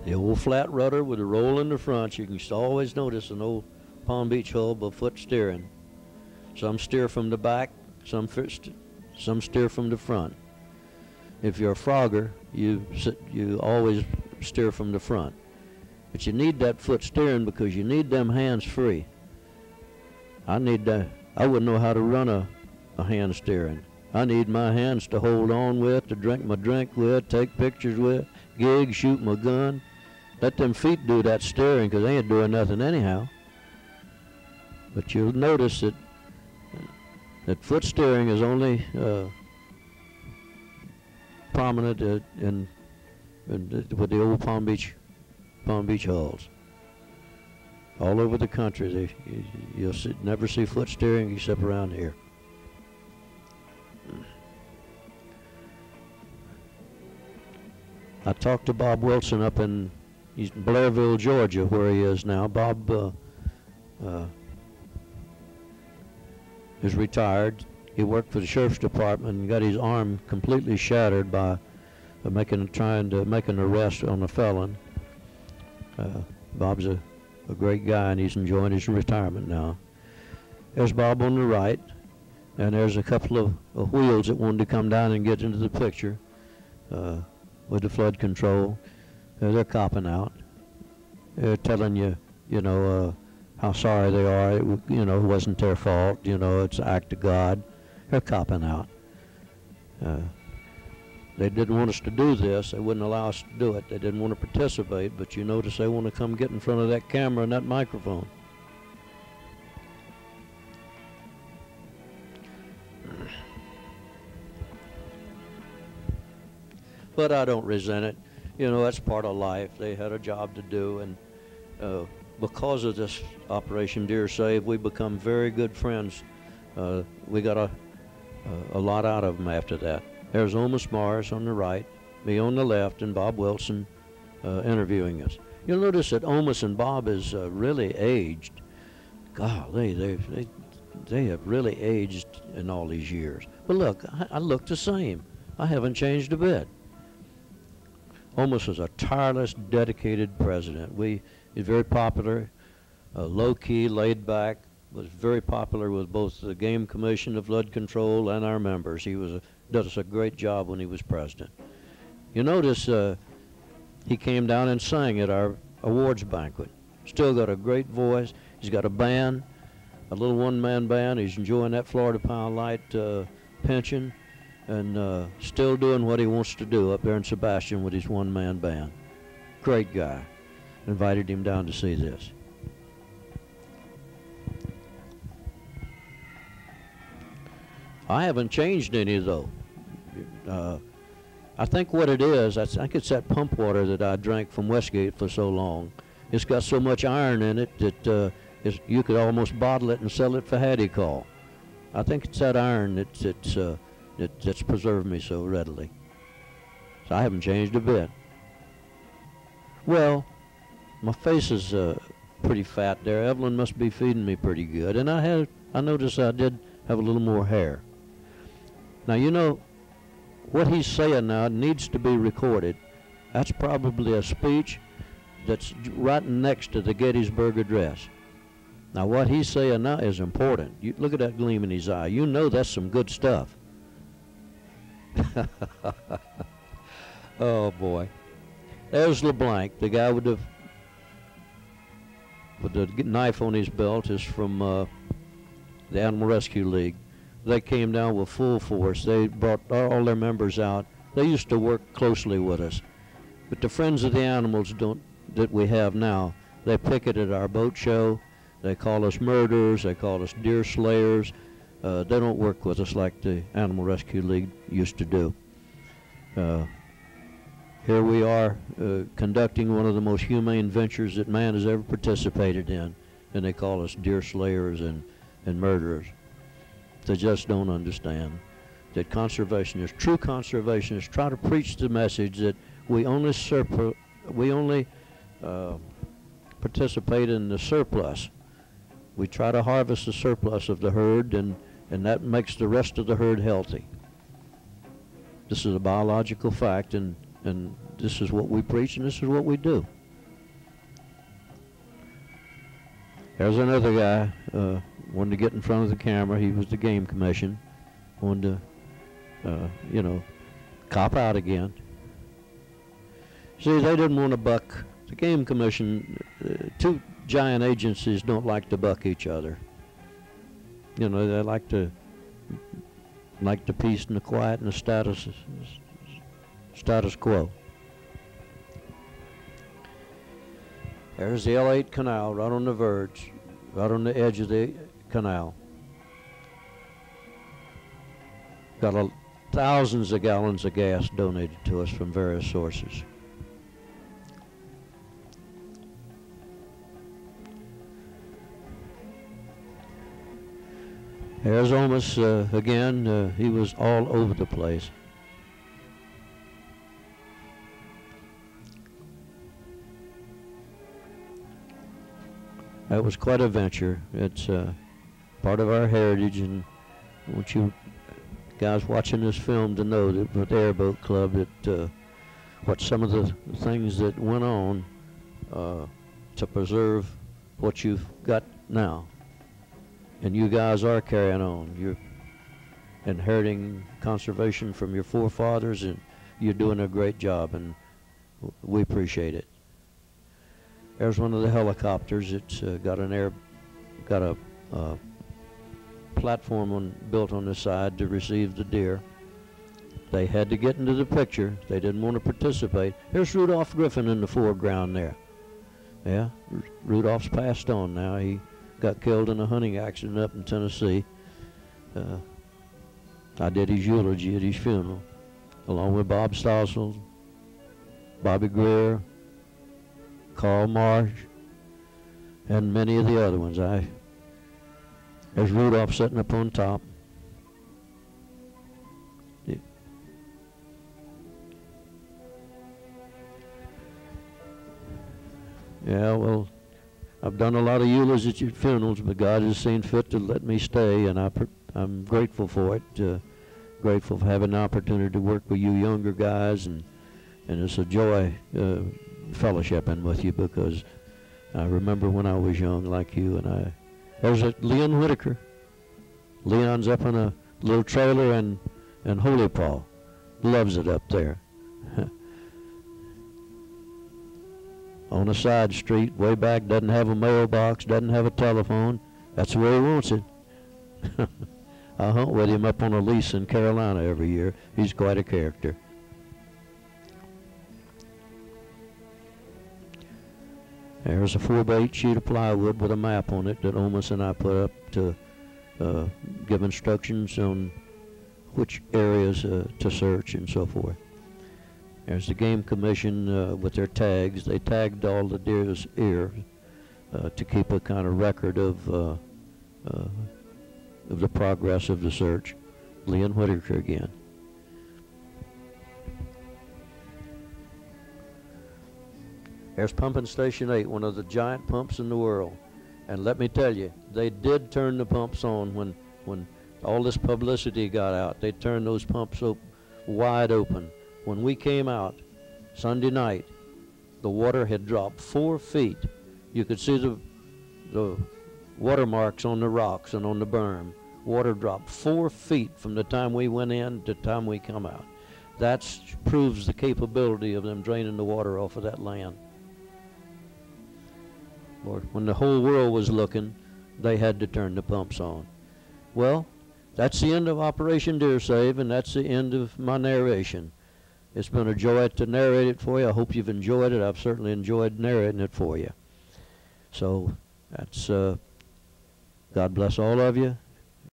The old flat rudder with a roll in the front. You can always notice an old Palm Beach hull by foot steering. Some steer from the back, some steer from the front. If you're a frogger, you always steer from the front. But you need that foot steering because you need them hands free. I wouldn't know how to run a hand steering. I need my hands to hold on with, to drink my drink with, take pictures with, gig, shoot my gun. Let them feet do that steering because they ain't doing nothing anyhow. But you'll notice that foot steering is only prominent with the old Palm Beach hulls. All over the country, you'll never see foot steering except around here. I talked to Bob Wilson up in Blairville, Georgia, where he is now. Bob is retired. He worked for the sheriff's department and got his arm completely shattered by trying to make an arrest on a felon. Bob's a great guy, and he's enjoying his retirement now. There's Bob on the right, and there's a couple of wheels that wanted to come down and get into the picture with the flood control. They're copping out. They're telling you, how sorry they are. It wasn't their fault. It's an act of God. They're copping out. They didn't want us to do this. They wouldn't allow us to do it. They didn't want to participate, but you notice they want to come get in front of that camera and that microphone. But I don't resent it. That's part of life. They had a job to do, and because of this Operation Deer Save, we become very good friends. We got a lot out of them after that. There's Omus Morris on the right, me on the left, and Bob Wilson interviewing us. You'll notice that Omus and Bob is really aged. Golly, they have really aged in all these years. But look, I look the same. I haven't changed a bit. Omus was a tireless, dedicated president. He's very popular, low-key, laid back, was very popular with both the Game Commission, the Flood Control, and our members. He did us a great job when he was president. You notice he came down and sang at our awards banquet. Still got a great voice. He's got a band, a little one-man band. He's enjoying that Florida Power Light pension, and still doing what he wants to do up there in Sebastian with his one-man band. Great guy. Invited him down to see this. I haven't changed any, though. I think what it is, I think it's that pump water that I drank from Westgate for so long. It's got so much iron in it that you could almost bottle it and sell it for Hattie call. I think it's that iron that's preserved me so readily. So I haven't changed a bit. Well, my face is pretty fat there. Evelyn must be feeding me pretty good. And I noticed I did have a little more hair. Now, what he's saying now needs to be recorded. That's probably a speech that's right next to the Gettysburg Address. Now, what he's saying now is important. You look at that gleam in his eye. You know that's some good stuff. Oh, boy. There's LeBlanc, the guy with the knife on his belt is from the Animal Rescue League. They came down with full force. They brought all their members out. They used to work closely with us. But the Friends of the Animals that we have now, they picket at our boat show. They call us murderers. They call us deer slayers. They don't work with us like the Animal Rescue League used to do. Here we are conducting one of the most humane ventures that man has ever participated in, and they call us deer slayers and murderers. They just don't understand that conservationists, true conservationists, try to preach the message that we only participate in the surplus. We try to harvest the surplus of the herd, and that makes the rest of the herd healthy. This is a biological fact, and And this is what we preach, and this is what we do. There's another guy wanted to get in front of the camera. He was the game commission. Wanted to, you know, cop out again. See, they didn't want to buck. The game commission, two giant agencies don't like to buck each other. You know, they like the peace and the quiet and the status quo. There's the L8 canal right on the verge, right on the edge of the canal. Got thousands of gallons of gas donated to us from various sources. There's Omas again. He was all over the place. That was quite a venture. It's part of our heritage, and I want you guys watching this film to know that with the Airboat Club, that what some of the things that went on to preserve what you've got now. And you guys are carrying on. You're inheriting conservation from your forefathers, and you're doing a great job, and we appreciate it. There's one of the helicopters. It's got a platform built on the side to receive the deer. They had to get into the picture. They didn't want to participate. There's Rudolph Griffin in the foreground there. Yeah, Rudolph's passed on now. He got killed in a hunting accident up in Tennessee. I did his eulogy at his funeral, along with Bob Stossel, Bobby Greer, Carl Marsh, and many of the other ones. There's Rudolph sitting up on top. Yeah, well, I've done a lot of eulogies at funerals, but God has seen fit to let me stay, and I'm grateful for it. Grateful for having the opportunity to work with you younger guys, and it's a joy fellowshipping with you, because I remember when I was young like you, and there's Leon Whitaker. Leon's up in a little trailer in Holy Paul. Loves it up there. On a side street, way back, doesn't have a mailbox, doesn't have a telephone. That's where he wants it. I hunt with him up on a lease in Carolina every year. He's quite a character. There's a 4x8 sheet of plywood with a map on it that Omas and I put up to give instructions on which areas to search and so forth. There's the Game Commission with their tags. They tagged all the deer's ears to keep a kind of record of the progress of the search. Leon Whitaker again. There's Pumping Station 8, one of the giant pumps in the world. And let me tell you, they did turn the pumps on when all this publicity got out. They turned those pumps wide open. When we came out Sunday night, the water had dropped 4 feet. You could see the water marks on the rocks and on the berm. Water dropped 4 feet from the time we went in to the time we come out. That proves the capability of them draining the water off of that land. Lord, when the whole world was looking, they had to turn the pumps on. Well, that's the end of Operation Deer Save, and that's the end of my narration. It's been a joy to narrate it for you. I hope you've enjoyed it. I've certainly enjoyed narrating it for you. So that's God bless all of you.